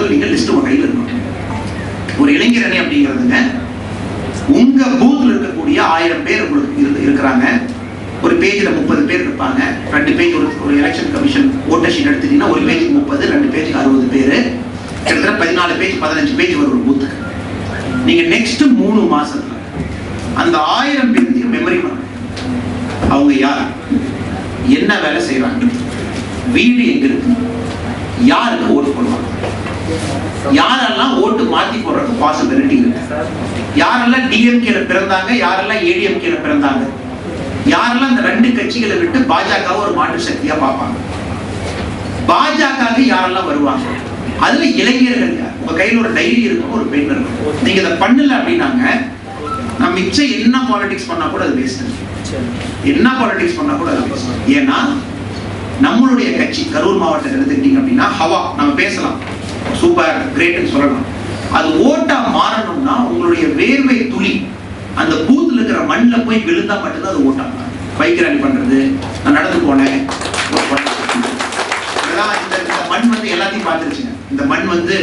முதல்ல நீங்க லிஸ்ட் உங்க கையில் இருக்கணும். ஒரு இளைஞர் அணி அப்படிங்கிறதுங்க, உங்க பூத்ல இருக்கக்கூடிய 1000 பேர் உங்களுக்கு இருக்கிறாங்க. ஒரு பேஜ்ல 30 பேர் இருப்பாங்க. 2 பேஜ் ஒரு எலெக்ஷன் கமிஷன் ஓட்டர் ஷீட் எடுத்துட்டீங்கன்னா ஒரு பேஜுக்கு 30, 2 பேஜுக்கு 60 பேர், கிட்டத்தட்ட 14 பேஜ் 15 பேஜ் வரும் ஒரு பூத்துக்கு. நீங்க நெக்ஸ்ட் 3 மாசத்துல அந்த 1000 பேருக்கு மெமரி பண்ணணும். அவங்க யார், என்ன வேலை செய்யறாங்க, வீடு எங்க இருக்கு, யாருக்கு ஓட்டு போடுவாங்க, யாரெல்லாம் ஓட்டு மாத்தி போடுறதுக்கு பாசிபிலிட்டி இருக்கு, யாரெல்லாம் டிஎம்கேல பிறந்தாங்க, யாரெல்லாம் ஏடிஎம்கேல பிறந்தாங்க, யாரெல்லாம் இந்த 2 கட்சிகளை விட்டு பாஜக ஒரு மாற்று சக்தியா பார்ப்பாங்க, பாஜக யாரெல்லாம் வருவாங்க, அதுல இளைஞர்கள் யார். உங்க கையில ஒரு டைரி இருக்கும், ஒரு பென் இருக்கும். நீங்க இதை பண்ணல அப்படின்னாங்க நம்ம மிச்சம் என்ன பாலிடிக்ஸ் பண்ணா கூட அது வேஸ்ட். என்ன பாலிடிக்ஸ் பண்ணா கூட அது வேஸ்ட். ஏன்னா நம்மளுடைய கட்சி கரூர் மாவட்டத்தில் எடுத்துக்கிட்டீங்க அப்படின்னா ஹவா நம்ம பேசலாம், சூப்பர் கிரேட்னு சொல்லலாம். அது ஓட்டா மாறணும்னா உங்களுடைய வேர்வை துளி அந்த பூத்துல இருக்கிற மண்ணில் போய் விழுந்தா மட்டும்தான் அது ஓட்டா. பைக் ரேலி பண்றது, நான் நடந்து போனேன், இந்த மண் வந்து எல்லாத்தையும் பார்த்துருச்சுங்க. இந்த மண் வந்து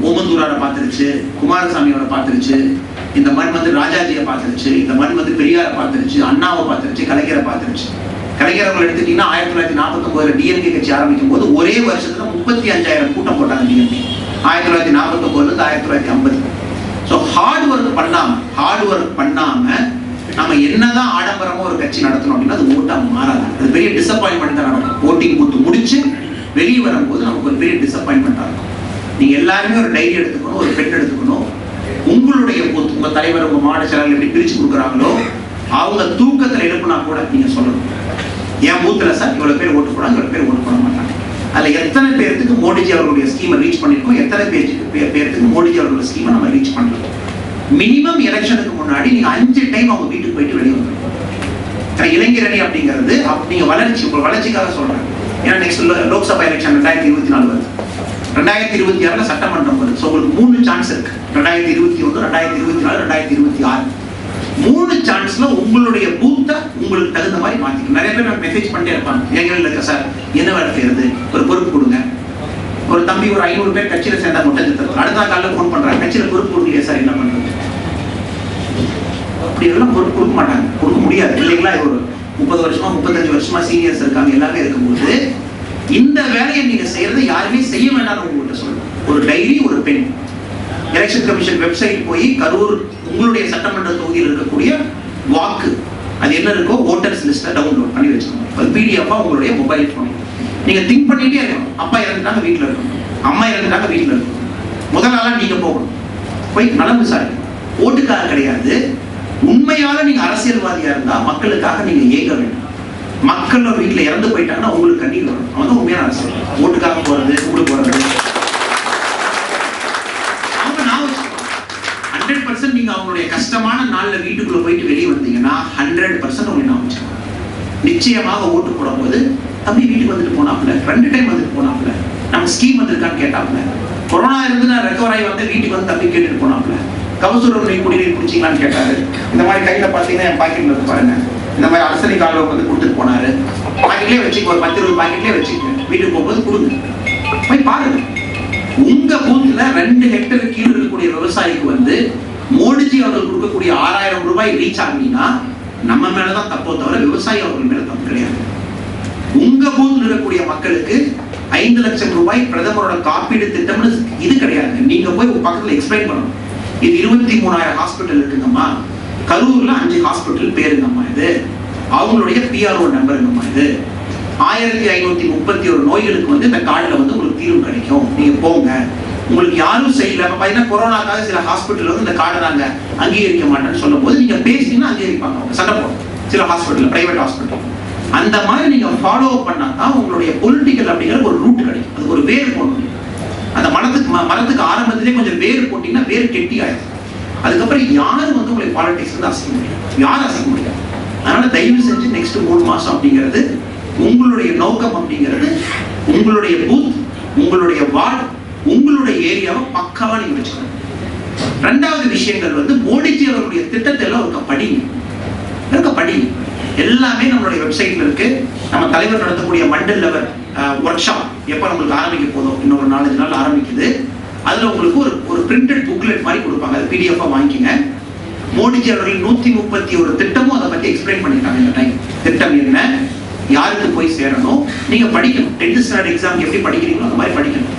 ஓமந்தூராரை பார்த்துருச்சு, குமாரசாமியோட பார்த்துருச்சு, இந்த மண் வந்து ராஜாஜியை பார்த்துருச்சு, இந்த மண் வந்து பெரியாரை பார்த்துருச்சு, அண்ணாவை பார்த்துருச்சு, கலைஞரை பார்த்துருச்சு. கலைஞர் அவர்கள் எடுத்துட்டீங்கன்னா 1949 டிஎம்கே கட்சி ஆரம்பிக்கும் போது ஒரே வருஷத்துல 35,000 கூட்டம் போட்டாங்க டிஎம்கே. 1949 1950. ஸோ ஹார்ட் ஒர்க் பண்ணாம நம்ம என்னதான் ஆடம்பரமா ஒரு கட்சி நடத்தணும் அப்படின்னா அது ஓட்டா மாறாது. அது பெரிய டிசப்பாயின்மெண்ட் தான் நடக்கும். ஓட்டிங் பூத்து முடிச்சு வெளியே வரும்போது நமக்கு ஒரு பெரிய டிசப்பாயின்மெண்டா இருக்கும். நீங்க எல்லாருமே ஒரு டைரி எடுத்துக்கணும், ஒரு பென் எடுத்துக்கணும். உங்களுடைய பூத்து, உங்க தலைவர், உங்க மாவட்ட செயலாளர் எப்படி பிரிச்சு கொடுக்குறாங்களோ அவங்க தூக்கத்துல எழுப்புனா கூட நீங்க சொல்லணும், என் பூத்துல சார் இவ்வளவு பேர் ஓட்டு போடாங்க, இவ்வளவு பேர் ஓட்டு போட மாட்டாங்க. அதுல எத்தனை பேருக்கு மோடிஜி அவர்களுடைய ஸ்கீமை ரீச் பண்ணிருக்கோம், எத்தனை பேருக்கு மோடிஜி அவர்களுடைய ஸ்கீமை நம்ம ரீச் பண்றோம். மினிமம் எலெக்ஷனுக்கு முன்னாடி நீங்க 5 டைம் அவங்க வீட்டுக்கு போயிட்டு வெளியே வந்துடும். இளைஞர் அணி அப்படிங்கிறது நீங்க உங்க வளர்ச்சிக்காக சொல்றேன். ஏன்னா நெக்ஸ்ட் லோக்சபா எலெக்ஷன் 2024 வருது, 2026 சட்டமன்றம் வருது. ஸோ உங்களுக்கு 3 சான்ஸ் இருக்கு. 2021, 2024, 2026 3 சான்ஸ்ல உங்களுடைய பூத்தை உங்களுக்கு தகுந்த மாதிரி மாத்திக்கணும். நிறைய பேர் மெசேஜ் பண்ணிட்டே இருப்பாங்க, எங்க இருக்க சார் என்ன வேலை செய்யறது, ஒரு பொறுப்பு கொடுங்க. ஒரு தம்பி ஒரு 500 பேர் கட்சியில சேர்ந்தா மட்டும் திட்டம், அடுத்த காலையில் ஃபோன் பண்றாங்க, கட்சியில பொறுப்பு கொடுக்கலையே சார் என்ன பண்றது. அப்படி எல்லாம் பொறுப்பு கொடுக்க மாட்டாங்க, கொடுக்க முடியாது இல்லைங்களா. ஒரு 30 வருஷமா 35 வருஷமா சீனியர்ஸ் இருக்காங்க, எல்லாமே இருக்கும்போது இந்த வேலையை நீங்க செய்யறது யாருமே செய்ய வேண்டாம்னு உங்கள்கிட்ட சொல்லணும். ஒரு டைரி, ஒரு பென். எலெக்ஷன் கமிஷன் வெப்சைட் போய் கரூர் உங்களுடைய சட்டமன்ற தொகுதியில் இருக்கக்கூடிய வாக்கு அது என்ன இருக்கோ ஓட்டர்ஸ் லிஸ்ட்டை டவுன்லோட் பண்ணி வச்சுக்கணும். அது பிடிஎஃபா உங்களுடைய மொபைல் போன். நீங்க திங்க் பண்ணிட்டே இருக்கணும், அப்பா இறந்துட்டாங்க வீட்டில் இருக்கணும், அம்மா இறந்துட்டாங்க வீட்டில் இருக்கணும். முதல் நாளா நீங்க போகணும், போய் நலம் விசாரிக்கணும். ஓட்டுக்காக கிடையாது, உண்மையால நீங்க அரசியல்வாதியா இருந்தா மக்களுக்காக நீங்க ஏங்க வேண்டும். மக்கள் வீட்டில் இறந்து போயிட்டாங்கன்னா உங்களுக்கு கண்ணீர் வரும். அவன் தான் உண்மையான அரசியல். ஓட்டுக்காக போறது, உங்களுக்கு போறது 100% நீங்க அவங்களுடைய கஷ்டமான நாள்ல வீட்டுக்குள்ள போயிட்டு வெளியே வந்தீங்கன்னா 100% உங்களுக்கு நான் வச்சுக்கோங்க. நிச்சயமாக ஓட்டு போடும்போது தம்பி வீட்டுக்கு வந்துட்டு போனாப்புல, 2 டைம் வந்துட்டு போனாப்புல, நம்ம ஸ்கீம் வந்திருக்கான்னு கேட்டாப்புல, கொரோனா இருந்து நான் ரெக்கவர் ஆகி வந்து வீட்டுக்கு வந்து தம்பி கேட்டுட்டு போனாப்புல, கவுசூர் குடிநீர் குடிச்சிங்களான்னு கேட்டாரு. இந்த மாதிரி கையில பாத்தீங்கன்னா என் பாக்கெட்ல இருக்கு பாருங்க, இந்த மாதிரி அரசனை கால வந்து கொடுத்துட்டு போனாரு. பாக்கெட்லேயே வச்சுக்க, ஒரு 10-20 பாக்கெட்லேயே வச்சுக்க, வீட்டுக்கு போகும்போது கொடுங்க, போய் பாருங்க. உங்க பூத்துல 2 ஹெக்டர் கீழே இருக்கக்கூடிய விவசாயிக்கு வந்து மோடிஜி அவர்கள் கொடுக்கக்கூடிய 6000 ரூபாய் ரீச் ஆகினா நம்ம மேலதான் தப்போ தவிர விவசாயி அவர்கள் மேல தப்பு கிடையாது. உங்க பூத்துல இருக்கக்கூடிய மக்களுக்கு 5 லட்சம் ரூபாய் பிரதமரோட காப்பீடு திட்டம்னு இது கிடையாது. நீங்க போய் பக்கத்துல எக்ஸ்பிளைன் பண்ணணும். இது 23,000 ஹாஸ்பிட்டல் இருக்குங்கம்மா, கரூர்ல 5 ஹாஸ்பிட்டல் பேருங்கம்மா, இது அவங்களுடைய பிஆர்ஓ நம்பருங்கம்மா, இது 1531 நோய்களுக்கு வந்து இந்த கார்டுல வந்து உங்களுக்கு தீர்வு கிடைக்கும், நீங்க போங்க. உங்களுக்கு யாரும் செய்யல பாத்தீங்கன்னா கொரோனாக்காக சில ஹாஸ்பிட்டல் வந்து இந்த கார்டை நாங்க அங்கீகரிக்க மாட்டேன்னு சொல்லும் போது நீங்க பேசினா அங்கீகரிப்பாங்க, அவங்க சண்டை போடும் சில ஹாஸ்பிட்டல், பிரைவேட் ஹாஸ்பிட்டல். அந்த மாதிரி நீங்க ஃபாலோ பண்ணாதான் உங்களுடைய பொலிட்டிக்கல் அப்படிங்கிற ஒரு ரூட் கிடைக்கும். அது ஒரு வேர் போடணும். அந்த மரத்துக்கு ஆரம்பத்திலே கொஞ்சம் வேர் போட்டீங்கன்னா வேர் கெட்டி ஆயிடும். அதுக்கப்புறம் யாரும் வந்து உங்களை பாலிடிக்ஸ் வந்து அசைக்க முடியும், யாரும் அசைக்க முடியாது. அதனால தயவு செஞ்சு நெக்ஸ்ட் 3 மாசம் அப்படிங்கிறது உங்களுடைய நோக்கம் அப்படிங்கிறது உங்களுடைய பூத், உங்களுடைய வார்டு, உங்களுடைய ஏரியாவை பக்காவா நீங்க வச்சுக்கணும். 2வது விஷயங்கள் வந்து மோடிஜி அவர்களுடைய திட்டத்தை எல்லாம் இருக்க படிங்க. எல்லாமே நம்மளுடைய வெப்சைட்ல இருக்கு. நம்ம தலைவர் நடத்தக்கூடிய மண்டல் லெவல் ஒர்க் ஷாப் எப்போ நம்மளுக்கு ஆரம்பிக்க போதும், இன்னொரு 4-5 நாள் ஆரம்பிக்குது. அதில் உங்களுக்கு ஒரு பிரிண்டட் புக்லெட் மாதிரி கொடுப்பாங்க, அது பிடிஎஃபாக வாங்கிக்கங்க. மோடிஜி அவர்கள் 131 திட்டமும் அதை பற்றி எக்ஸ்பிளைன் பண்ணிட்டாங்க. இந்த டைம் திட்டம் என்ன, யாருக்கு போய் சேரணும், நீங்கள் படிக்கணும். 10th ஸ்டாண்டர்ட் எக்ஸாம் எப்படி படிக்கிறீங்களோ அந்த மாதிரி படிக்கணும்.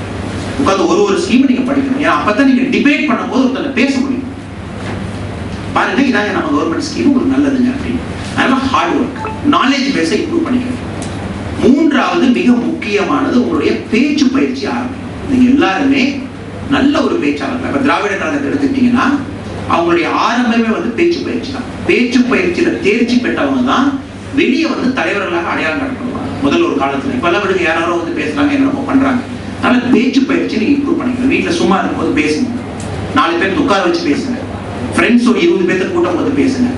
உட்காந்து ஒரு ஸ்கீம் நீங்கள் படிக்கணும். ஏன்னா அப்போ தான் நீங்கள் டிபேட் பண்ணும்போது ஒருத்தனை பேச முடியும். பாருங்க, இதாங்க நம்ம கவர்மெண்ட் ஸ்கீம் உங்களுக்கு நல்லதுங்க அப்படின்னு. அதனால ஹார்ட் ஒர்க், நாலேஜ் பேஸை இம்ப்ரூவ் பண்ணிக்கணும். 3வது மிக முக்கியமானது உங்களுடைய பேச்சு பயிற்சி ஆரம்பிக்கும். நீங்க எல்லாருமே நல்ல ஒரு பேச்சாளர். இப்ப திராவிட கழகத்தை எடுத்துக்கிட்டீங்கன்னா அவங்களுடைய ஆரம்பமே வந்து பேச்சு பயிற்சி தான். பேச்சு பயிற்சியில தேர்ச்சி பெற்றவங்க தான் வெளியே வந்து தலைவர்களாக அடையாளம் காட்டப்படுவாங்க. முதல் ஒரு காலத்துல இப்பெல்லாம் விடுங்க, யாரோ வந்து பேசுறாங்க, என்னென்னமோ பண்றாங்க. அதனால பேச்சு பயிற்சி நீங்க இம்ப்ரூவ் பண்ணிக்கணும். வீட்டுல சும்மா இருக்கும்போது பேசுங்க, 4 பேர் உட்கார வச்சு பேசுங்க, ஃப்ரெண்ட்ஸ் ஒரு 20 பேர்த்த கூட்டம் போது பேசுங்க.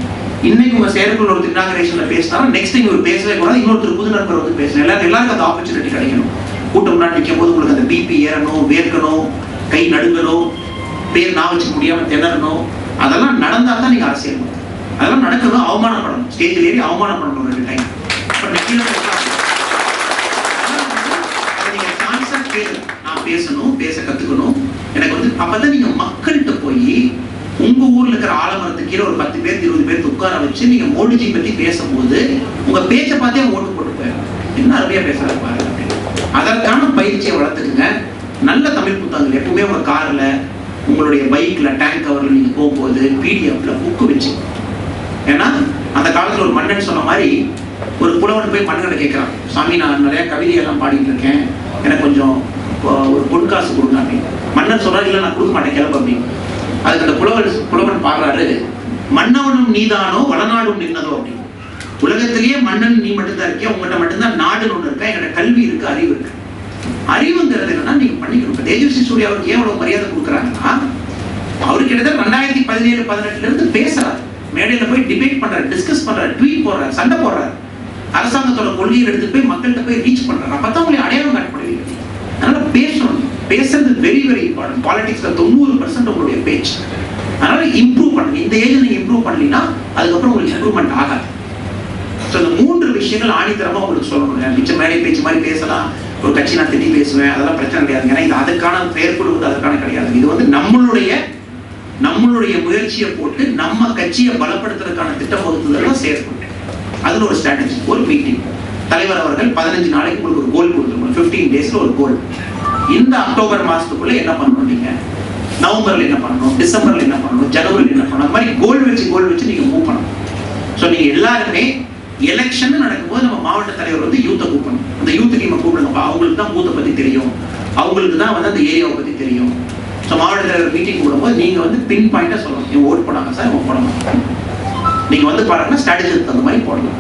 இன்னைக்கு உங்க செயற்குள்ள ஒரு இனாகரேஷன்ல பேசினாலும் நெக்ஸ்ட் டைம் ஒரு பேசவே கூடாது, இன்னொருத்தர் புது நண்பர் வந்து பேசணும். எல்லாருக்கும் அந்த ஆப்பர்ச்சுனிட்டி கிடைக்கணும். கூட்டம் முன்னாடி நிற்கும் போது உங்களுக்கு அந்த பிபி ஏறணும், வேர்க்கணும், கை நடுங்கணும், பேர் நான் வச்சு முடியாம திணறணும். அதெல்லாம் நடந்தா தான் நீங்க அரசியல். அதெல்லாம் நடக்கணும், அவமானப்படணும், ஸ்டேஜில் ஏறி அவமானப்படணும் 2 டைம். நீங்க சான்ஸா கேளுங்க, நான் பேசணும், பேச கத்துக்கணும். எனக்கு வந்து அப்பதான் நீங்க மக்கள்கிட்ட போய் உங்க ஊர்ல இருக்கிற ஆலமரத்துக்கு கீழே ஒரு 10 பேர் 20 பேர் உட்கார வச்சு நீங்க மோடிஜி பத்தி பேசும்போது உங்க பேச்சை பார்த்தே ஓட்டு போட்டு போயிடும். என்ன அருமையா பேசுறாரு பாருங்க. அதற்கான பயிற்சியை வளர்த்துக்குங்க. நல்ல தமிழ் புத்தகங்கள் எப்பவுமே உங்க கார்ல, உங்களுடைய பைக்ல, டேங்க் கவர்ல நீங்க போகும்போது பிடிஎஃப்ல புக்கு வச்சு. ஏன்னா அந்த காலத்துல ஒரு மன்னன் சொன்ன மாதிரி ஒரு புலவன் போய் மன்னனை கேட்கிறான், சாமி நான் நிறைய கவிதையெல்லாம் பாடிட்டு இருக்கேன், எனக்கு கொஞ்சம் ஒரு பொன்காசு கொடுங்க அப்படின்னு. மன்னன் சொல்றாரு, இல்லை நான் கொடுக்க மாட்டேன், கிளம்பு அப்படின்னு. அதுக்கு அந்த புலவன் பாடுறாரு, மன்னவனும் நீதானோ வளநாடும் நின்னதோ அப்படின்னு. உலகத்திலேயே மன்னன் நீ மட்டும்தான் இருக்கியா, உங்கள்கிட்ட மட்டும்தான் நாடுன்னு ஒண்ணு இருக்கா, எங்கள்கிட்ட கல்வி இருக்கு, அறிவு இருக்கு. அறிவுங்கிறது என்னன்னா நீங்க பண்ணிக்கணும். இப்ப தேஜஸ்வி சூர்யா அவருக்கு ஏன் அவ்வளவு மரியாதை கொடுக்குறாங்கன்னா, அவருக்கு கிட்டத்தட்ட 2017-18 இருந்து பேசுறாரு, மேடையில போய் டிபேட் பண்றாரு, டிஸ்கஸ் பண்றாரு, ட்வீட் போடுறாரு, சண்டை போடுறாரு, அரசாங்கத்தோட கொள்கையை எடுத்து போய் மக்கள்கிட்ட போய் ரீச் பண்றாரு. அப்பதான் உங்களை அடையாளம் காட்டப்படுவீங்க. அதனால பேசணும், பேசுறது வெரி வெரி இம்பார்ட்டன்ட். பாலிடிக்ஸ்ல 90% உங்களுடைய பேச்சு. அதனால இம்ப்ரூவ் பண்ணுங்க. இந்த ஏஜ் நீங்க இம்ப்ரூவ் பண்ணலீங்கன்னா அதுக்கப்புறம் உங்களுக்கு இம்ப்ரூவ்மெண்ட் ஆகாது. இந்த 3 விஷயங்கள் ஆணித்தரமா உங்களுக்கு சொல்லணும். மிச்ச மேடை பேச்சு மாதிரி பேசலாம், ஒரு கட்சி நான் திட்டி பேசுவேன், அதெல்லாம் பிரச்சனை கிடையாது. ஏன்னா இது அதுக்கான பெயர் கொடுக்குது, அதுக்கான கிடையாது. இது வந்து நம்மளுடைய முயற்சியை போட்டு நம்ம கட்சியை பலப்படுத்துறதுக்கான திட்டம் வகுத்துதெல்லாம் செயற்பட்டு அதுல ஒரு ஸ்ட்ராட்டஜி, ஒரு மீட்டிங். தலைவர் அவர்கள் 15 நாளைக்கு உங்களுக்கு ஒரு கோல் கொடுத்துருக்கணும், 15 டேஸ்ல ஒரு கோல். இந்த அக்டோபர் மாசத்துக்குள்ள என்ன பண்ணணும், நீங்க நவம்பர்ல என்ன பண்ணணும், டிசம்பர்ல என்ன பண்ணணும், ஜனவரில என்ன பண்ணணும், அந்த மாதிரி கோல் வச்சு நீங்க மூவ் பண்ணணும். ஸோ நீங்க எல்லாருமே எலெக்ஷன் நடக்கும்போது நம்ம மாவட்ட தலைவர் வந்து யூத்தை கூப்பிடணும். அந்த யூத் டீமை கூப்பிடுங்கப்பா, அவங்களுக்கு தான் பூத்தை பத்தி தெரியும், அவங்களுக்கு தான் வந்து அந்த ஏரியாவை பத்தி தெரியும். ஸோ மாவட்ட தலைவர் மீட்டிங் கூடும்போது நீங்க வந்து பின் பாயிண்டா சொல்லணும், இவங்க ஓட் போடாங்க சார், இவங்க போட மாட்டாங்க. நீங்க வந்து பாருங்கன்னா ஸ்ட்ராட்டஜிக்கு தகுந்த மாதிரி போடணும்.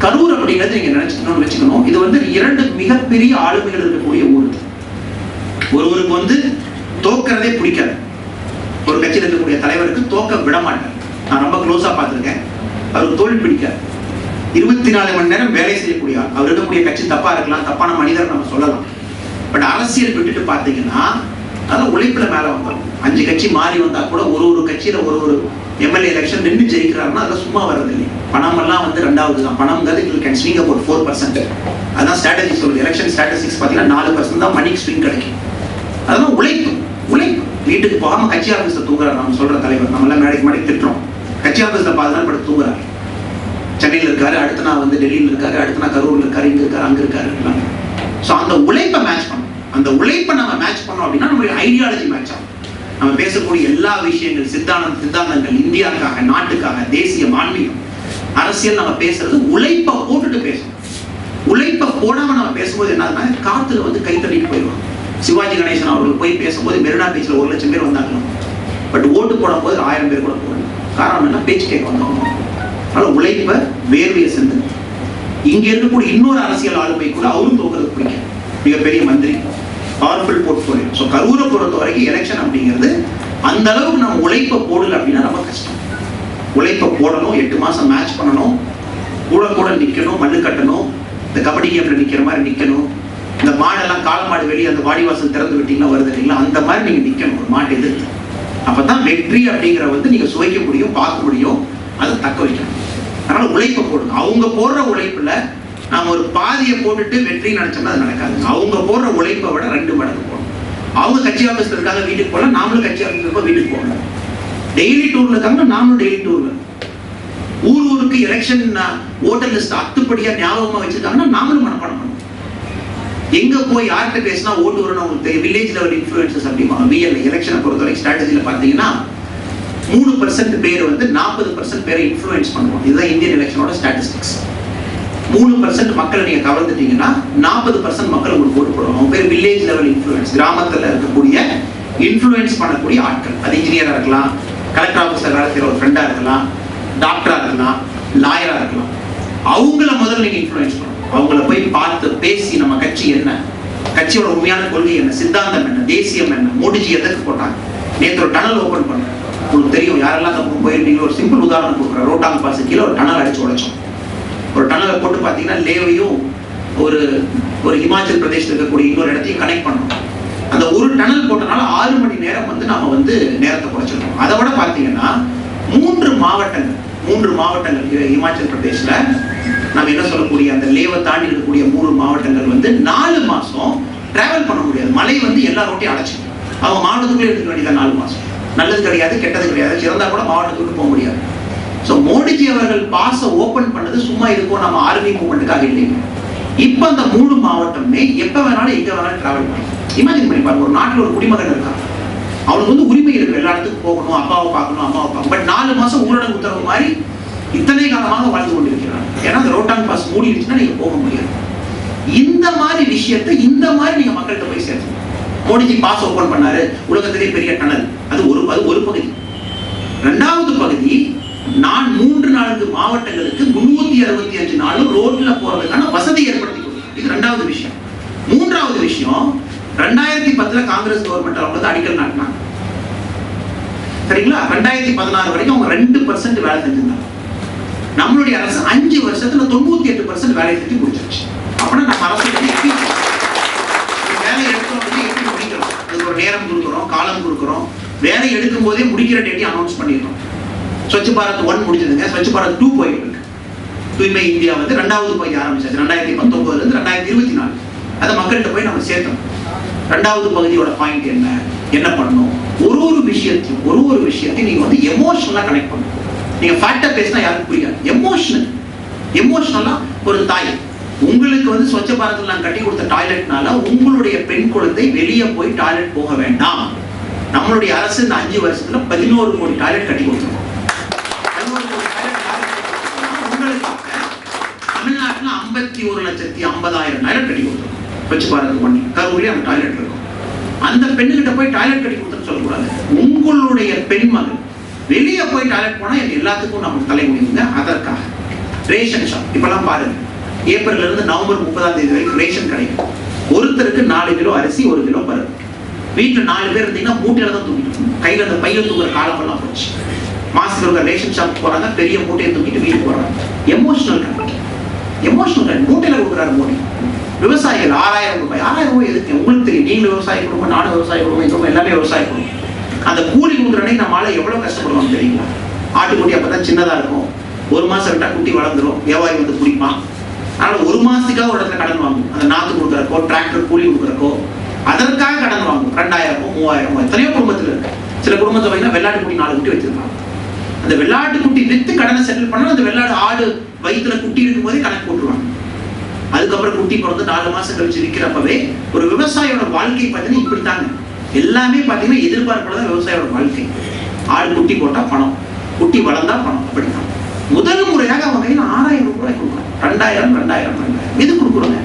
கரூர் அப்படிங்கிறது நீங்க நினைச்சுக்கணும்னு வச்சுக்கணும். இது வந்து 2 மிகப்பெரிய ஆளுமைகள் இருக்கக்கூடிய ஊர். ஒருவருக்கு வந்து தோக்கிறதே பிடிக்காது. ஒரு கட்சியில் இருக்கக்கூடிய தலைவருக்கு தோக்க விட மாட்டார். நான் ரொம்ப க்ளோஸா பார்த்திருக்கேன். அவருக்கு தோல்வி பிடிக்காது. 24 மணி நேரம் வேலை செய்யக்கூடிய அவர் இருக்கக்கூடிய கட்சி தப்பா இருக்கலாம், தப்பான மனிதர் நம்ம சொல்லலாம். பட் அரசியல் விட்டுட்டு பார்த்தீங்கன்னா அதான் உழைப்புல மேல வந்துடும். 5 கட்சி மாறி வந்தா கூட ஒரு கட்சியில ஒரு எம்எல்ஏ எலெக்ஷன் நின்று ஜெயிக்கிறாருன்னா அதெல்லாம் சும்மா வர்றது இல்லை. பணம் எல்லாம் வந்து 2வது தான். பணம்ங்கிறது யூ கேன் ஸ்விங் அபவுட் 4%. அதான் ஸ்ட்ராட்டஜி சொல்லுது. எலெக்ஷன் ஸ்டாட்டிஸ்டிக்ஸ் பார்த்தீங்கன்னா 4% தான் மணிக்கு ஸ்விங் கிடைக்கும். அதெல்லாம் உழைப்பு. வீட்டுக்கு போகாம கட்சி ஆபீஸ்ல தூங்குறாரு நம்ம சொல்ற தலைவர். நம்ம எல்லாம் மேடைக்கு திட்டுறோம். கட்சி ஆபீஸ்ல 4 நாள் படுத்து தூங்குறாரு. சென்னையில் இருக்காரு, அடுத்த நாள் வந்து டெல்லியில் இருக்காரு, அடுத்த நாள் கரூர்ல இருக்காரு, இங்க இருக்காரு, அங்க இருக்காரு. ஸோ அந்த உழைப்பை மேட்ச் பண்ணணும். அந்த உழைப்பை நம்ம மேட்ச் பண்ணோம் அப்படின்னா நம்மளுடைய ஐடியாலஜி மேட்ச் ஆகும். நம்ம பேசக்கூடிய எல்லா விஷயங்கள், சித்தாந்தங்கள், இந்தியாவுக்காக, நாட்டுக்காக, தேசிய மாண்பீகம், அரசியல் நம்ம பேசுறது உழைப்பை போட்டுட்டு பேசணும். உழைப்பை போடாம நம்ம பேசும்போது என்னதுன்னா காத்துல வந்து கை தட்டிட்டு போயிடுவாங்க. சிவாஜி கணேசன் அவர்கள் போய் பேசும்போது மெரினா பீச்ல 1 லட்சம் பேர் வந்தாங்க. பட் ஓட்டு போடும் போது 1000 பேர் கூட போகணும். காரணம் என்ன, பேச்சு கேட்க வந்தவங்க. அதனால உழைப்ப வேர்வையை சென்று இங்க இருக்கக்கூடிய இன்னொரு அரசியல் ஆளுமை கூட அவரும் தோக்கிறது பிடிக்கும். மிகப்பெரிய மந்திரி, பவர்ஃபுல் போர்ட்ஃபோலியோ. ஸோ கரூரை பொறுத்த வரைக்கும் எலெக்ஷன் அப்படிங்கிறது அந்த அளவுக்கு நம்ம உழைப்பை போடல அப்படின்னா ரொம்ப கஷ்டம். உழைப்பை போடணும், 8 மாசம் மேட்ச் பண்ணணும், கூட நிக்கணும், மல்லு கட்டணும், இந்த கபடி கேம்ல நிக்கிற மாதிரி நிக்கணும். இந்த மாடெல்லாம் கால மாடு வெளியே அந்த வாடிவாசல் திறந்து விட்டீங்கன்னா வருது இல்லைங்களா, அந்த மாதிரி நீங்க நிக்கணும் ஒரு மாட்டை எதிர்த்து. அப்பதான் வெற்றி அப்படிங்கிற வந்து நீங்க சுவைக்க முடியும், பார்க்க முடியும், அதை தக்க வைக்கணும். அதனால உழைப்பை போடுங்க. அவங்க போடுற உழைப்புல நாம ஒரு பாதியை போட்டுட்டு வெற்றி நினைச்சோம்னா அது நடக்காது. அவங்க போடுற உழைப்பை விட 2 மடங்கு போடணும். அவங்க கட்சி ஆஃபீஸ்ல இருக்காங்க, வீட்டுக்கு போகலாம். நாமளும் கட்சி ஆஃபீஸ்ல இருப்போம், வீட்டுக்கு போகலாம். டெய்லி டூர்ல இருக்காங்க, நாமளும் டெய்லி டூர்ல. ஊருக்கு எலெக்ஷன் ஓட்டர் லிஸ்ட் அத்துப்படியா ஞாபகமா வச்சிருக்காங்கன்னா நாமளும் மனப்பாடம் பண்ணணும். எங்க போய் யார்கிட்ட பேசினா ஓட்டு வரணும் அவங்களுக்கு தெரியும். வில்லேஜ் லெவல் இன்ஃப்ளூயன்சஸ் அப்படிமா விஎல் எலெக்ஷனை பொறுத்தவரை ஸ்ட்ராட்டஜியில பாத்தீங்கன்னா 3% பேர் வந்து 40% பேரை இன்ஃப்ளூயன்ஸ் பண்ணுவோம். இதுதான் இந்தியன் எலெக்ஷனோட ஸ்டாட்டிஸ்டிக்ஸ். 3% மக்களை நீங்க கவர்ந்துட்டீங்கன்னா 40% மக்கள் உங்களுக்கு ஓட்டு போடுவாங்க. அவங்க பேர் வில்லேஜ் லெவல் இன்ஃப்ளூயன்ஸ். கிராமத்துல இருக்கக்கூடிய இன்ஃப்ளூயன்ஸ் பண்ணக்கூடிய ஆட்கள். அது இன்ஜினியரா இருக்கலாம், கலெக்டர் ஆஃபீஸர் வேலை செய்யற ஒரு ஃப்ரெண்டா இருக்கலாம், டாக்டரா இருக்கலாம், லாயரா இருக்கலாம். அவங்கள முதல்ல நீங்க இன்ஃப்ளூயன்ஸ் பண்ணணும். அவங்கள போய் பார்த்து பேசி நம்ம கட்சி என்ன, கட்சியோட உண்மையான கொள்கை என்ன, சித்தாந்தம் என்ன, தேசியம் என்ன, மோடிஜி எதற்கு போட்டாங்க. நேற்று ஒரு டனல் ஓபன் பண்ண உங்களுக்கு தெரியும். யாரெல்லாம் தப்பு போயிருந்தீங்களோ ஒரு சிம்பிள் உதாரணம் கொடுக்குறேன். ரோட்டாங் பாஸ் கீழே ஒரு டனல் அடிச்சு உடைச்சோம். ஒரு டனலை போட்டு பார்த்தீங்கன்னா லேவையும் ஒரு ஹிமாச்சல் பிரதேசத்தில் இருக்கக்கூடிய இன்னொரு இடத்தையும் கனெக்ட் பண்ணோம். அந்த ஒரு டனல் போட்டனால 6 மணி நேரம் வந்து நாம வந்து நேரத்தை குறைச்சிருக்கோம். அதை விட பார்த்தீங்கன்னா 3 மாவட்டங்கள் ஹிமாச்சல் பிரதேஷ்ல நம்ம என்ன சொல்லக்கூடிய அந்த லேவை தாண்டி இருக்கக்கூடிய 3 மாவட்டங்கள் வந்து 4 மாசம் டிராவல் பண்ண முடியாது. மழை வந்து எல்லா ரோட்டையும் அடைச்சிடும். அவங்க மாவட்டத்துக்குள்ளே இருக்க வேண்டியதான் 4 மாசம். நல்லது கிடையாது, கெட்டது கிடையாது. சிறந்தா கூட மாவட்டத்துக்கு போக முடியாது. ஸோ மோடிஜி அவர்கள் பாஸை ஓபன் பண்ணது சும்மா இருக்கும் நம்ம ஆர்மி மூவ்மெண்ட்டுக்காக இல்லைங்க. இப்போ அந்த 3 மாவட்டமே எப்ப வேணாலும் எங்க வேணாலும் டிராவல் பண்ணலாம். இமேஜின் பண்ணி பாருங்க, ஒரு நாட்டில் ஒரு குடிமகன் இருக்கான், அவனுக்கு வந்து உரிமை இருக்கு, எல்லா இடத்துக்கும் போகணும், அப்பாவை பார்க்கணும், அம்மாவை பார்க்கணும். பட் 4 மாசம் ஊரடங்கு உத்தரவு மாதிரி இத்தனை காலமாக வாழ்ந்து கொண்டிருக்கிறாங்க. ஏன்னா அந்த ரோட்டாங் பாஸ் மூடிடுச்சுன்னா நீங்க போக முடியாது. இந்த மாதிரி விஷயத்தை இந்த மாதிரி நீங்க மக்கள்கிட்ட போய் சேர்த்து. மோடிஜி பாஸ் ஓபன் பண்ணாரு, உலகத்திலே பெரிய டனல். அது ஒரு பகுதி. 2வது பகுதி, நான் 3-4 மாவட்டங்களுக்கு 365 நாளும் ரோட்ல போறதுக்கான வசதி ஏற்படுத்தி கொடுத்தேன். இது 2வது விஷயம். 3வது விஷயம், 2010 காங்கிரஸ் கவர்மெண்ட் அவங்க அடிக்கல் நாட்டினாங்க. சரிங்களா? 2016 வரைக்கும் அவங்க 2% வேலை செஞ்சிருந்தாங்க. நம்மளுடைய அரசு 5 வருஷத்துல 98% வேலை செஞ்சு முடிச்சிருச்சு. அப்படின்னா நம்ம அரசு வேலை எடுக்கிறோம், எப்படி முடிக்கிறோம், அதுக்கு ஒரு நேரம் கொடுக்குறோம், காலம் கொடுக்குறோம். வேலை எடுக்கும் போதே முடிக்கிற டேட்டையும் அனௌன்ஸ் பண்ணிடுறோம். ஸ்வச் பாரத் 1 முடிஞ்சதுங்க, ஸ்வச் பாரத் 2 போயிட்டு இருக்கு. தூய்மை இந்தியா வந்து 2வது பகுதி ஆரம்பிச்சாச்சு 2019 இருந்து 2024. அதை மக்கள்கிட்ட போய் நம்ம சேர்த்தோம். 2வது பகுதியோட பாயிண்ட் என்ன பண்ணணும், ஒரு விஷயத்தையும் நீங்க வந்து எமோஷனலா கனெக்ட் பண்ணணும். நீங்க ஃபேக்டா பேசினா யாருக்கும் புரியாது. எமோஷனலா ஒரு தாய் உங்களுக்கு வந்து ஸ்வச்ச பாரத்ல நான் கட்டி கொடுத்த டாய்லெட்னால உங்களுடைய பெண் குழந்தை வெளியே போய் டாய்லெட் போக வேண்டாம். நம்மளுடைய அரசு இந்த 5 வருஷத்துல 11 கோடி டாய்லெட் கட்டி கொடுத்துருக்கோம். 11 கோடி டாய்லெட் தமிழ்நாட்டில் 51,50,000 டாய்லெட் கட்டி கொடுத்துருக்கோம். ஸ்வச்ச பாரத் பண்ணி கரூர்லயே அந்த டாய்லெட் இருக்கும். அந்த பெண்ணுகிட்ட போய் டாய்லெட் கட்டி கொடுத்துன்னு சொல்லக்கூடாது. உங்களுடைய பெண் மகள் வெளியே போய் டாய்லெட் போனா எல்லாத்துக்கும் நமக்கு தலை முடியுங்க. அதற்காக ரேஷன் ஷாப் இப்பெல்லாம் பாருங்க, ஏப்ரல்ல இருந்து நவம்பர் 30ஆம் தேதி வரைக்கும் ரேஷன் கிடைக்கும். ஒருத்தருக்கு 4 கிலோ அரிசி, 1 கிலோ பருப்பு. வீட்டுல 4 பேர் இருந்தீங்கன்னா மூட்டையில தான் தூக்கிட்டு, கையில அந்த பையில தூக்குற காலமெல்லாம் போச்சு. மாசத்துல இருக்க ரேஷன் ஷாப் போறாங்க, பெரிய மூட்டையை தூக்கிட்டு வீட்டுக்கு போறாங்க. எமோஷனல் கனெக்ட் மூட்டையில கொடுக்குறாரு மோடி. விவசாயிகள் 6,000 ரூபாய். 6,000 ரூபாய் எதுக்கு உங்களுக்கு தெரியும். நீங்களும் விவசாய குடும்பம், நானும் விவசாய குடும்பம், எல்லாமே விவசாய குடும்பம். அந்த கூலி கொடுக்குறனே நம்மளால எவ்வளவு கஷ்டப்படுவாங்க தெரியுங்களா? ஆட்டுக்குட்டி அப்பதான் சின்னதா இருக்கும், 1 மாசம் விட்டா குட்டி வளர்ந்துரும், வியாபாரி வந்து குடிப்பான். அதனால 1 மாசத்துக்காக ஒரு இடத்துல கடன் வாங்கும். அந்த நாத்து கொடுக்குறக்கோ, டிராக்டர் கூலி கொடுக்குறக்கோ, அதற்காக கடன் வாங்கும். 2,000 3,000 எத்தனையோ குடும்பத்துல இருக்கு. சில குடும்பத்தை பார்த்தீங்கன்னா வெள்ளாட்டு குட்டி 4 குட்டி வச்சிருக்காங்க. அந்த வெள்ளாட்டு குட்டி வித்து கடனை செட்டில் பண்ணா அந்த வெள்ளாடு ஆடு வயிற்றுல குட்டி இருக்கும் போதே கணக்கு போட்டுருவாங்க. அதுக்கப்புறம் குட்டி பிறந்து 4 மாசம் கழிச்சு விற்கிறப்பவே ஒரு விவசாயியோட வாழ்க்கை பார்த்தீங்கன்னா இப்படித்தாங்க. எல்லாமே பார்த்தீங்கன்னா எதிர்பார்ப்புதான் விவசாயியோட வாழ்க்கை. ஆடு குட்டி போட்டா பணம், குட்டி வளர்ந்தா பணம். அப்படித்தான் முதல் முறையாக அவங்க கையில் 6,000 ரூபாய் கொடுக்குறாங்க. 2,000 எது கொடுக்குறோங்க?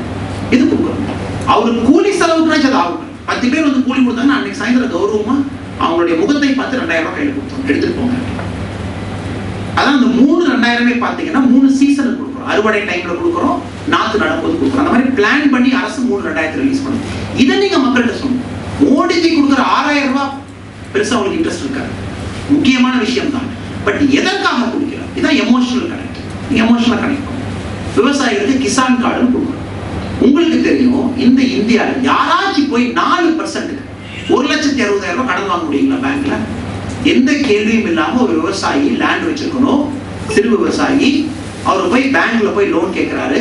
அவருக்கு கூலி செலவுக்குனா அது ஆகும். 10 பேர் வந்து கூலி கொடுத்தாங்கன்னா அன்னைக்கு சாயந்தரம் கௌரவமா அவங்களுடைய முகத்தை பார்த்து 2,000 ரூபாய் கையில் கொடுத்தோம், எடுத்துட்டு போங்க. அதான் அந்த 2,000 பார்த்தீங்கன்னா 3 சீசனுக்கு கொடுக்குறோம். அறுவடை டைம்ல கொடுக்குறோம், நாத்து நடும்போது கொடுக்குறோம். அந்த மாதிரி பிளான் பண்ணி அரசு 2,000 ரிலீஸ் பண்ணும். இதை நீங்க மக்கள்கிட்ட சொல்லணும். மோடிஜி கொடுக்குற 6,000 ரூபாய் பெருசா அவங்களுக்கு இன்ட்ரெஸ்ட் இருக்காது, முக்கியமான விஷயம் தான். பட் எதற்காக கொடுக்கிறோம்? இதான் எமோஷனல் கனெக்ட். எமோஷனல் கனெக்ட் பண்ணும். விவசாயிகளுக்கு கிசான் கார்டுன்னு கொடுக்குறோம். உங்களுக்கு தெரியும், இந்த இந்தியாவில் யாராச்சும் போய் 4% 1,60,60,000 ரூபாய் கடன் வாங்க முடியுங்களா பேங்க்ல? எந்த கேள்வியும் இல்லாம ஒரு விவசாயி லேண்ட் வச்சிருக்கணும், சிறு விவசாயி அவர் போய் பேங்க்ல போய் லோன் கேட்கிறாரு.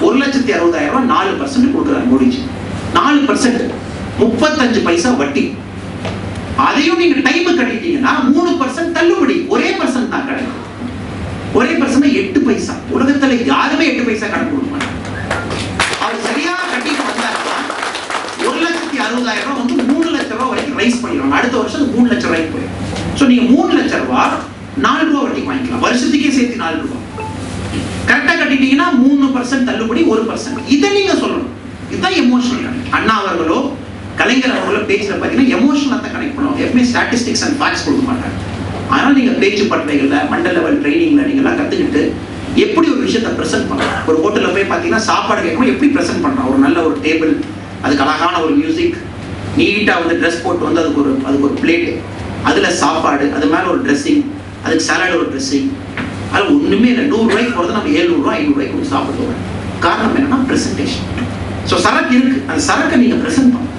1,60,000 4% கொடுக்குறாரு மோடிஜி. 4%, 35 பைசா வட்டி. அதையும் நீங்க டைம் கட்டிட்டீங்கன்னா 3% தள்ளுபடி. ஒரே பர்சன்ட் தான் கிடைக்கும். ஒரே பர்சன்ட் 8 பைசா. உலகத்துல யாருமே 8 பைசா கடன் கொடுக்க மாட்டாங்க. அவர் சரியா கட்டிட்டு வந்தாருன்னா 1,60,000 வந்து 3 லட்சம் ரூபாய் வரைக்கும் ரைஸ் பண்ணிடுவாங்க. அடுத்த வருஷம் 3 லட்சம் ரூபாய்க்கு போயிடும். ஸோ நீங்க 3 லட்சம் ரூபாய் 4 ரூபாய் வட்டி வாங்கிக்கலாம். வருஷத்துக்கே சேர்த்து 4 ரூபாய். கரெக்டா கட்டிட்டீங்கன்னா 3% தள்ளுபடி, 1%. இதை நீங்க சொல்லணும். இதுதான் எமோஷனல். அண்ணா அவர்களோ கலைஞர் அவர்களோ பேச்சுல பாத்தீங்கன்னா எமோஷனலா தான் கனெக்ட் பண்ணுவாங்க. எப்பவுமே ஸ்டாட்டிஸ்டிக்ஸ் அண்ட் ஃபேக்ட்ஸ் கொடுக்க மாட்டாங்க. அதனால நீங்க பேச்சு பட்டறைகள்ல மண்டல லெவல் ட்ரைனிங்ல நீங்க எல்லாம் கத்துக்கிட்டு எப்படி ஒரு விஷயத்தை பிரசன்ட் பண்ணலாம். ஒரு ஹோட்டல்ல போய் பாத்தீங்கன்னா சாப்பாடு கேட்கணும், எப்படி பிரசன்ட் பண்றோம். ஒரு நல்ல ஒரு டேபிள், அதுக்கு அழகான ஒரு மியூசிக், நீட்டா வந்து ட்ரெஸ் போட்டு வந்து அதுக்கு ஒரு பிளேட், அதுல சாப்பாடு, அது மேல ஒரு ட்ரெஸ்ஸிங், அதுக்கு சாலட் ஒரு ட்ரெஸ்ஸிங். அது ஒண்ணுமே இல்லை. 100 ரூபாய்க்கு போறது நம்ம 700 ரூபாய் 500 ரூபாய்க்கு கொடுத்து சாப்பிடுவோம். காரணம் என்னன்னா பிரசன்டேஷன். ஸோ சரக்கு இருக்கு, அந்த சரக்கை நீங்க பிரசன்ட் பண்ணணும்.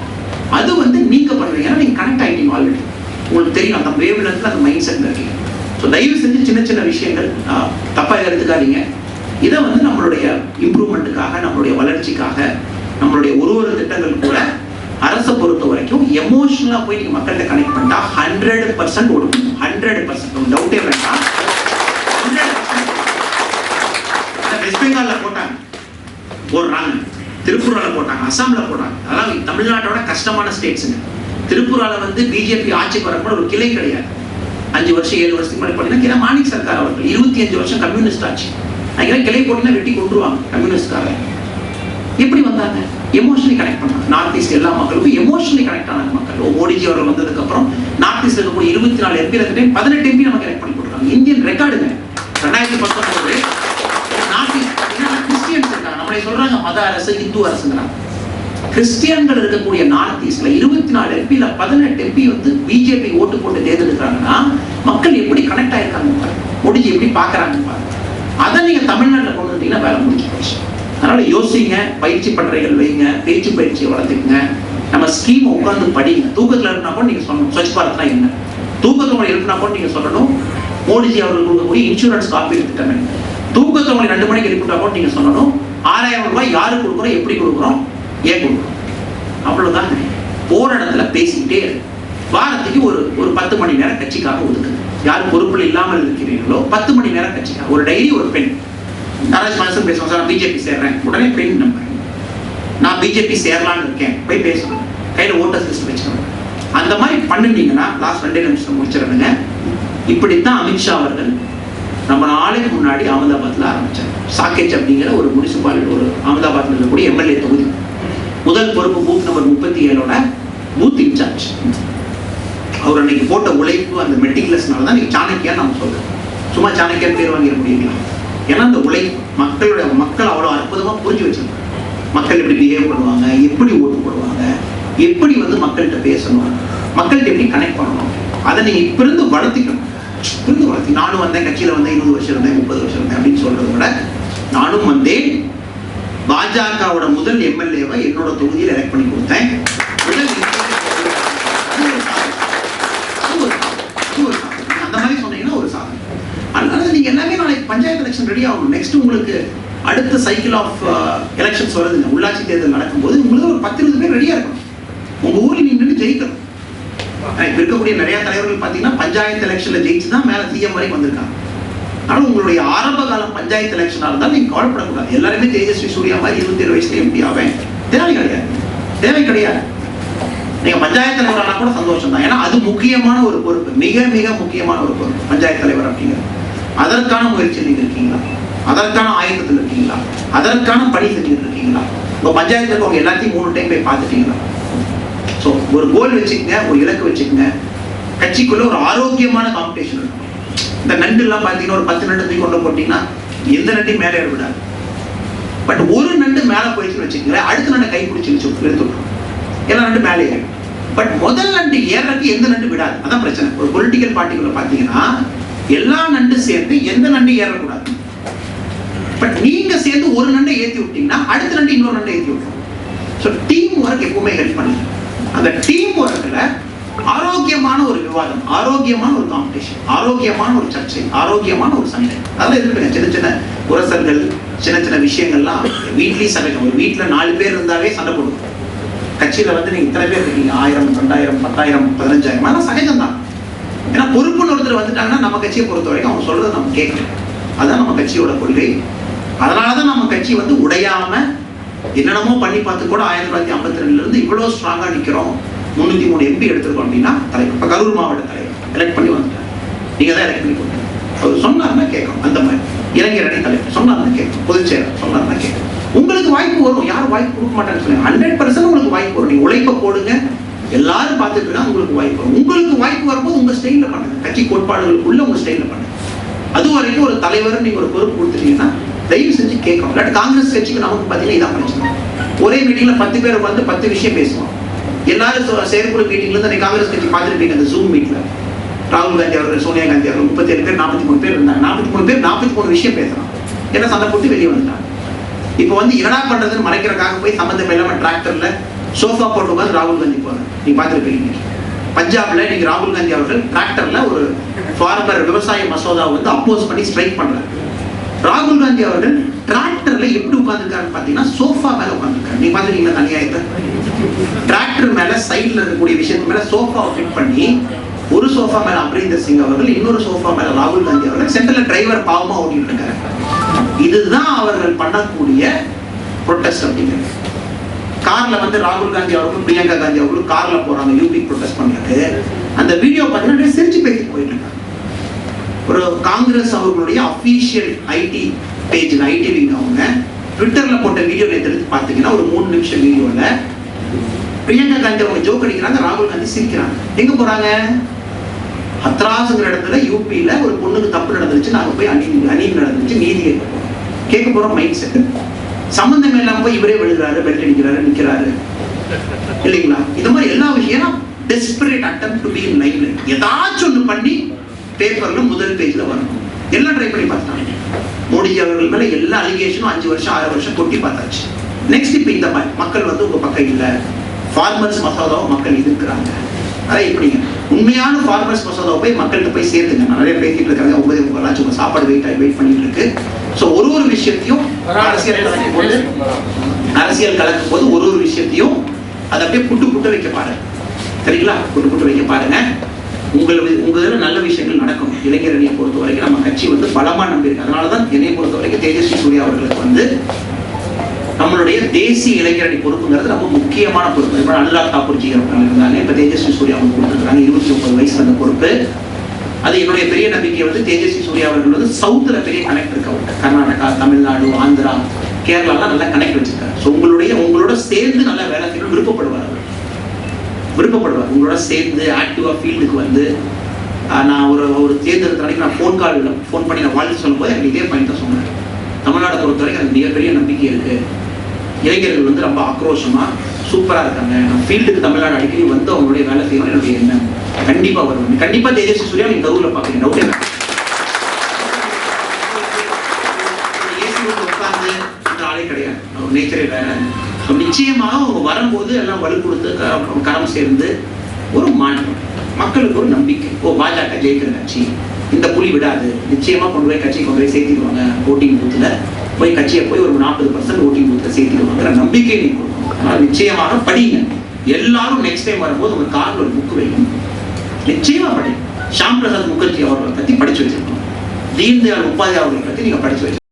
அது வந்து நீங்க பண்ணுவீங்க. ஏன்னா நீங்க கனெக்ட் ஆகிட்டீங்க ஆல்ரெடி. உங்களுக்கு தெரியும் அந்த வேவ் லென்த்ல அந்த மைண்ட் செட்ல இருக்கீங்க. ஸோ தயவு செஞ்சு சின்ன சின்ன விஷயங்கள் தப்பா எடுத்துக்காதீங்க. இதை வந்து நம்மளுடைய இம்ப்ரூவ்மெண்ட்டுக்காக, நம்மளுடைய வளர்ச்சிக்காக, நம்மளுடைய ஒரு திட்டங்கள் கூட அரசை பொறுத்த வரைக்கும் எமோஷனலா போய் நீங்க மக்கள்கிட்ட கனெக்ட் பண்ணிட்டா 100% ஓடும். 100% டவுட்டே வேண்டாம். வெஸ்ட் பெங்கால்ல போட்டாங்க, போடுறாங்க. திரிபுரால போட்டாங்க, அசாம்ல போட்டாங்க. அதெல்லாம் தமிழ்நாட்டோட கஷ்டமான ஸ்டேட்ஸுங்க. திரிபுரால வந்து பிஜேபி ஆட்சிக்கு வரப்போ ஒரு கிளை கிடையாது. 5 வருஷம் 7 வருஷத்துக்கு முன்னாடி பார்த்தீங்கன்னா மாணிக் சர்க்கார் அவர்கள் 25 வருஷம் கம்யூனிஸ்ட் ஆட்சி. அங்கே கிளை போட்டீங்கன்னா வெட்டி கொண்டுருவாங்க கம்யூனிஸ்ட்காரங்க. எப்படி வந்தாங்க? எமோஷனலி கனெக்ட் பண்ணாங்க. நார்த் ஈஸ்ட் எல்லா மக்களுக்கும் எமோஷனலி கனெக்ட் ஆனாங்க மக்கள். மோடிஜி அவர்கள் வந்ததுக்கு அப்புறம் நார்த் ஈஸ்ட் இருக்கக்கூடிய 24 எம்பி 18 எம்பி நம்ம கனெக்ட் பண்ணி கொடுக்குறாங்க. இந்தியன் ரெக்கார்டுங்க. 2019 நார்த் ஈஸ்ட் கிறிஸ்டியன்ஸ் இருக்காங்க. நம்மளை சொல்றாங்க மத அரசு, இந்து அரசுங்கிறாங்க. கிறிஸ்டியன்கள் இருக்கக்கூடிய நார்த் ஈஸ்ட்ல 24 எம்பில 18 எம்பி வந்து பிஜேபி ஓட்டு போட்டு தேர்ந்தெடுக்கிறாங்கன்னா மக்கள் எப்படி கனெக்ட் ஆயிருக்காங்க, மோடிஜி எப்படி பாக்குறாங்க பாருங்க. அதை நீங்க தமிழ்நாட்டில் கொண்டு வந்தீங்கன்னா வேலை முடிஞ்சு போச்சு. அதனால யோசிங்க, பயிற்சி பட்டறைகள் வைங்க, பேச்சு பயிற்சியை வளர்த்துக்குங்க. நம்ம ஸ்கீம் உட்காந்து படிங்க. தூக்கத்தில் இருக்குனா கூட நீங்க சொல்லணும் ஸ்வச் பாரத்னா என்ன. தூக்கத்தில் இருக்குனா கூட நீங்க சொல்லணும் மோடிஜி அவர்கள் கொடுக்கக்கூடிய இன்சூரன்ஸ் காப்பீடு திட்டம் என்ன. தூக்கத்தில் 2 மணிக்கு எழுப்பிட்டா கூட நீங்க சொல்லணும் 6,000 ரூபாய் யாருக்கு கொடுக்குறோம், எப்படி கொடுக்குறோம், ஏன் கொடுக்குறோம். அவ்வளவுதான். போற இடத்துல பேசிக்கிட்டே இருக்கு. வாரத்துக்கு ஒரு 10 மணி நேரம் கட்சிக்காக ஒதுக்குது. யார் பொறுப்பில் இல்லாமல் இருக்கிறீர்களோ 10 மணி நேரம் கட்சிக்காக. ஒரு டைரி, ஒரு பெண். யாராச்சும் மனசு பேசுவோம், சார் நான் பிஜேபி சேர்றேன், உடனே பெண் நம்பர், நான் பிஜேபி சேரலான்னு இருக்கேன், போய் பேசணும். கையில் ஓட்டர்ஸ் லிஸ்ட் வச்சுக்கணும். அந்த மாதிரி பண்ணிட்டீங்கன்னா லாஸ்ட் 2 நிமிஷம் முடிச்சிடணுங்க. இப்படித்தான் அமித்ஷா அவர்கள் நம்ம நாளைக்கு முன்னாடி அகமதாபாத்ல ஆரம்பிச்சார். சாக்கேஜ் அப்படிங்கிற ஒரு முனிசிபாலிட்டி, ஒரு அகமதாபாத்ல இருக்கக்கூடிய எம்எல்ஏ தொகுதி. முதல் பொறுப்பு பூத் நம்பர் 37ஓட பூத் இன்சார்ஜ். அவர் அன்னைக்கு போட்ட உழைப்பு, அந்த மெட்டிகுலஸ்னால தான் நீங்க சாணக்கியா நம்ம சொல்றோம். சும்மா சாணக்கியா பேர் வாங்கிட முடியுங்களா? ஏன்னா அந்த உழைப்பு மக்கள் அவ்வளவு அற்புதமா புரிஞ்சு வச்சிருக்காங்க. மக்கள் எப்படி பிஹேவ் பண்ணுவாங்க, எப்படி ஓட்டு போடுவாங்க, எப்படி வந்து மக்கள்கிட்ட பேசணும், மக்கள்கிட்ட எப்படி கனெக்ட் பண்ணணும், அதை நீங்க இப்ப இருந்து வளர்த்திக்கணும். நானும் வந்தேன், கட்சியில வந்தேன், 20 வருஷம் இருந்தேன், 30 வருஷம் இருந்தேன் அப்படின்னு சொல்றதை விட, நானும் வந்தேன், பாஜகவோட முதல் எம்எல்ஏவை என்னோட தொகுதியில் எலெக்ட் பண்ணி கொடுத்தேன். அந்த மாதிரி சொன்னீங்கன்னா ஒரு சாதனை. அதனால நீங்க எல்லாமே நாளைக்கு பஞ்சாயத்து எலெக்ஷன் ரெடி ஆகணும். நெக்ஸ்ட் உங்களுக்கு அடுத்த சைக்கிள் ஆஃப் எலெக்ஷன்ஸ் வருதுங்க. உள்ளாட்சி தேர்தல் நடக்கும்போது உங்களுக்கு ஒரு 10-20 பேர் ரெடியா இருக்கணும். உங்க ஊர்ல நீங்க நின்று ஜெயிக்கணும். இப்ப இருக்கக்கூடிய நிறைய தலைவர்கள் பாத்தீங்கன்னா பஞ்சாயத்து எலெக்ஷன்ல ஜெயிச்சுதான் மேல சிஎம் வரைக்கும் வந்திருக்காங்க. ஆனா உங்களுடைய ஆரம்ப காலம் பஞ்சாயத்து எலெக்ஷனா இருந்தாலும் நீங்க கவலைப்படக்கூடாது. எல்லாருமே தேஜஸ்வி சூர்யா மாதிரி 27 வயசுல எம்பி ஆவேன் தேவை கிடையாது. நீங்க பஞ்சாயத்து தலைவரானா கூட சந்தோஷம் தான். ஏன்னா அது முக்கியமான ஒரு பொறுப்பு, மிக மிக முக்கியமான ஒரு பொறுப்பு பஞ்சாயத்து தலைவர் அப்படிங்கிறது. அதற்கான முயற்சி நீங்க இருக்கீங்களா? அதற்கான ஆயத்தத்தில் இருக்கீங்களா? அதற்கான பணி செஞ்சுட்டு இருக்கீங்களா? உங்க பஞ்சாயத்துல உங்க எல்லாத்தையும் 3 டைம் போய் பார்த்துட்டீங்களா? ஸோ ஒரு கோல் வச்சுக்கங்க, ஒரு இலக்கு வச்சுக்கங்க. கட்சிக்குள்ள ஒரு ஆரோக்கியமான காம்படிஷன் இருக்கும். இந்த நண்டு எல்லாம் பார்த்தீங்கன்னா ஒரு 10 நண்டு தூக்கி கொண்டு போட்டீங்கன்னா எந்த நண்டையும் மேலே விடாது. பட் ஒரு நண்டு மேலே போயிடுச்சுன்னு வச்சுக்கங்களேன், அடுத்த நண்டை கை பிடிச்சி எடுத்துடும். எல்லா நண்டு மேலே ஏறும். பட் முதல் நண்டு ஏறதுக்கு எந்த நண்டு விடாது. அதான் பிரச்சனை. ஒரு பொலிட்டிக்கல் பார்ட்டிக்குள்ள பார்த்தீங்கன்னா எல்லா நண்டு சேர்ந்து எந்த நண்டு ஏறக்கூடாது. பட் நீங்க சேர்ந்து ஒரு நண்டை ஏற்றி விட்டீங்கன்னா அடுத்த நண்டு இன்னொரு நண்டை ஏற்றி விட்டுரும். ஸோ டீம் ஒர்க் எப்பவுமே ஹெல்ப் பண்ணுங்க. அந்த டீம் ஒர்க்ல ஆரோக்கியமான ஒரு விவாதம், ஆரோக்கியமான ஒரு காம்படிஷன், ஆரோக்கியமான ஒரு சர்ச்சை, ஆரோக்கியமான ஒரு சண்டை, அதெல்லாம் இருக்குங்க. சின்ன சின்ன உரசல்கள், சின்ன சின்ன விஷயங்கள்லாம் வீட்லயும் சகஜம். ஒரு வீட்டுல 4 பேர் இருந்தாவே சண்டை போடும். கட்சியில வந்து நீங்க இத்தனை பேர் இருக்கீங்க, 1000, 2000, 10,000, 15,000, அதெல்லாம் சகஜம் தான். ஏன்னா பொறுப்புன்னு ஒருத்தர் வந்துட்டாங்கன்னா நம்ம கட்சியை பொறுத்த வரைக்கும் அவங்க சொல்றதை நம்ம கேட்கணும். அதுதான் நம்ம கட்சியோட கொள்கை. அதனாலதான் நம்ம கட்சி வந்து உடையாம என்னென்னமோ பண்ணி பார்த்து கூட 1952 இருந்து இவ்வளவு ஸ்ட்ராங்கா நிக்கிறோம். 303 MP எடுத்திருக்கோம் அப்படின்னா தலைவர், இப்ப கரூர் மாவட்ட தலைவர் எலெக்ட் பண்ணி வந்துட்டார். நீங்க தான் எலெக்ட் பண்ணி கொடுத்தீங்க. அவர் சொன்னார்னா கேட்கும். அந்த மாதிரி இளைஞர் அணி தலைவர் சொன்னார்னா கேட்கும், பொதுச் செயலர் சொன்னார்னா கேட்கும். உங்களுக்கு வாய்ப்பு வரும். யாரும் வாய்ப்பு கொடுக்க மாட்டான்னு சொல்லுங்க. 100% உங்களுக்கு வாய்ப்பு வரும். நீங்க உழைப்ப போடுங்க, எல்லாரும் பார்த்துட்டு இருக்கா உங்களுக்கு வாய்ப்பு வரும். உங்களுக்கு வாய்ப்பு வரும்போது உங்க ஸ்டைல்ல பண்ணுங்க, கட்சி கோட்பாடுகளுக்குள்ள உங்க ஸ்டைல்ல பண்ணுங்க. அது வரைக்கும் ஒரு தலைவர் நீங்க ஒரு பொறுப்பு கொடுத்துட்டீங்கன்னா தயவு செஞ்சு கேட்கணும். இல்லாட்டி காங்கிரஸ் கட்சிக்கு நமக்கு பார்த்தீங்கன்னா இதான் பிரச்சனை. ஒரே மீட்டிங்ல 10 பேர் வந்து 10 விஷயம் பேசுவோம். எல்லாரும் செயற்குழு மீட்டிங்ல இருந்து காங்கிரஸ் கட்சி பார்த்துருப்பீங்க. அந்த ஜூம் மீட்ல ராகுல் காந்தி அவர்கள், சோனியா காந்தி அவர்கள் 37 பேர் 43 பேர் இருந்தாங்க. 43 பேர் 43 விஷயம் பேசலாம். என்ன சண்டை போட்டு வெளியே வந்துட்டாங்க. இப்போ வந்து என்னடா பண்றதுன்னு மறைக்கிறதுக்காக போய் சம்பந்தம் இல்லாம டிராக்டர்ல சோஃபா போட்டு வந்து ராகுல் காந்தி போறாரு. நீங்க பார்த்துருப்பீங்க. பஞ்சாப்ல நீங்க ராகுல் காந்தி அவர்கள் டிராக்டர்ல ஒரு ஃபார்மர் விவசாய மசோதா வந்து அப்போஸ் பண்ணி ஸ்ட்ரைக் பண்றாரு. ராகுல் காந்தி அவர்கள் டிராக்டர்ல எப்படி உட்கார்ந்துருக்காருன்னு பாத்தீங்கன்னா சோஃபா மேல உட்கார்ந்துருக்காரு. நீங்க பாத்துருக்கீங்களா தனியாயத்தை? டிராக்டர் மேல சைட்ல இருக்கக்கூடிய விஷயத்துக்கு மேல சோஃபா ஃபிட் பண்ணி ஒரு சோஃபா மேல அமரீந்தர் சிங் அவர்கள், இன்னொரு சோஃபா மேல ராகுல் காந்தி அவர்கள், சென்டர்ல டிரைவர் பாவமா ஓட்டிட்டு இருக்காரு. இதுதான் அவர்கள் பண்ணக்கூடிய ப்ரொடெஸ்ட் அப்படிங்கிறது. கார்ல வந்து ராகுல் காந்தி அவர்களும் பிரியங்கா காந்தி அவர்களும் கார்ல போறாங்க யூபி ப்ரொடெஸ்ட் பண்றது. அந்த வீடியோ பார்த்தீங்கன்னா சிரிச்சு பேசிட்டு போயிட்டு இருக்காங்க. ஒரு காங்கிரஸ் அவர்களுடைய official ID page, ID wing அவங்க ட்விட்டர்ல போட்ட வீடியோ எடுத்து பாத்தீங்கன்னா ஒரு 3 நிமிஷம் வீடியோல பிரியங்கா காந்தி அவங்க ஜோக் அடிக்கிறாங்க, ராகுல் காந்தி சிரிக்கிறாங்க. எங்க போறாங்க? ஹத்ராஸ்ங்கிற இடத்துல யூபியில ஒரு பொண்ணுக்கு தப்பு நடந்துருச்சு, நாங்க போய் அநீதி நடந்துச்சு, நீதி கேட்க போறோம். மைண்ட் செட் சம்பந்தம் இல்லாம போய் இவரே விழுகிறாரு, பெல்ட் அடிக்கிறாரு, நிக்கிறாரு இல்லைங்களா? இந்த மாதிரி எல்லா விஷயம் desperate attempt to be in limelight. ஏதாச்சும் ஒன்று பண்ணி பேப்பர்ல முதல் பேஜ்ல வரணும். எல்லாம் ட்ரை பண்ணி பார்த்தாங்க. மோடிஜி அவர்கள் மேல எல்லா அலிகேஷனும் 5 வருஷம் 6 வருஷம் கொட்டி பார்த்தாச்சு. நெக்ஸ்ட் இப்ப இந்த மாதிரி மக்கள் வந்து உங்க பக்கம் இல்ல, ஃபார்மர்ஸ் மசோதாவை மக்கள் எதிர்க்கிறாங்க. அதான் எப்படிங்க உண்மையான ஃபார்மர்ஸ் மசோதாவை போய் மக்கள்கிட்ட போய் சேர்த்துங்க. நிறைய பேசிட்டு இருக்காங்க. 9:30 உங்க சாப்பாடு வெயிட் பண்ணிட்டு இருக்கு. ஸோ ஒரு விஷயத்தையும் அரசியல் கலக்கும் போது ஒரு விஷயத்தையும் அதை அப்படியே புட்டு வைக்க பாருங்க. சரிங்களா? புட்டு வைக்க பாருங்க. உங்களுக்கு நல்ல விஷயங்கள் நடக்கும். இளைஞர் அணியை பொறுத்த வரைக்கும் நம்ம கட்சி வந்து பலமா நம்பியிருக்கு. அதனாலதான் என்னை பொறுத்த வரைக்கும் தேஜஸ்வி சூர்யா அவர்களுக்கு வந்து நம்மளுடைய தேசிய இளைஞர் அணி பொறுப்புங்கிறது ரொம்ப முக்கியமான பொறுப்பு. இப்போ அனுராக் தாக்கூர்ஜி அவர்கள் இருந்தாங்க, இப்ப தேஜஸ்வி சூர்யா அவங்க கொடுத்துருக்காங்க. 29 வயசுல அந்த பொறுப்பு. அது என்னுடைய பெரிய நம்பிக்கை வந்து தேஜஸ்வி சூர்யா அவர்கள் வந்து சவுத்துல பெரிய கனெக்ட் இருக்கு. அவங்க கர்நாடகா, தமிழ்நாடு, ஆந்திரா, கேரளாலாம் நல்லா கனெக்ட் வச்சிருக்காரு. ஸோ உங்களோட சேர்ந்து நல்லா வேலை செய்யணும் விருப்பப்படுவார். உங்களோட சேர்ந்து ஆக்டிவா ஃபீல்டுக்கு வந்து நான் ஒரு தேர்தல் அன்னைக்கு நான் ஃபோன் பண்ணி நான் வாழ்த்து சொல்லும் போது எனக்கு இதே பாயிண்ட் தான் சொன்னேன். தமிழ்நாடு பொறுத்த வரைக்கும் எனக்கு மிகப்பெரிய நம்பிக்கை இருக்கு. இளைஞர்கள் வந்து ரொம்ப ஆக்ரோஷமா சூப்பரா இருக்காங்க. நான் ஃபீல்டுக்கு தமிழ்நாடு அடிக்கடி வந்து அவங்களுடைய வேலை செய்யணும் என்னுடைய எண்ணம். கண்டிப்பா வருவாங்க. கண்டிப்பா தேஜஸ்வி சூர்யா நீங்க கரூர்ல பாக்குறீங்க. டவுட் என்ன? உட்கார்ந்து இந்த ஆளே கிடையாது. அவர் நேச்சரே வேற. நிச்சயமாக அவங்க வரும்போது எல்லாம் வலு கொடுத்து கரம் சேர்ந்து ஒரு மாற்றம், மக்களுக்கு ஒரு நம்பிக்கை. பாஜக ஜெயிக்கிற கட்சி, இந்த புலி விடாது, நிச்சயமா கொண்டு போய் கட்சியை கொண்டு போய் சேர்த்திடுவாங்க. ஓட்டிங் பூத்துல போய் கட்சியை போய் ஒரு 40% ஓட்டிங் பூத்துல சேர்த்திடுவாங்கிற நம்பிக்கை நீங்க கொடுக்கணும். அதனால நிச்சயமாக படிங்க. எல்லாரும் நெக்ஸ்ட் டைம் வரும்போது உங்க கார்ல ஒரு புக் வைக்கணும். நிச்சயமா படிங்க. ஷாம் பிரசாத் முகர்ஜி அவர்களை பத்தி படிச்சு வச்சிருக்கணும். தீன் தயாள் உபாத்யாயா அவர்களை பத்தி நீங்க படிச்சு வச்சிருக்கணும்.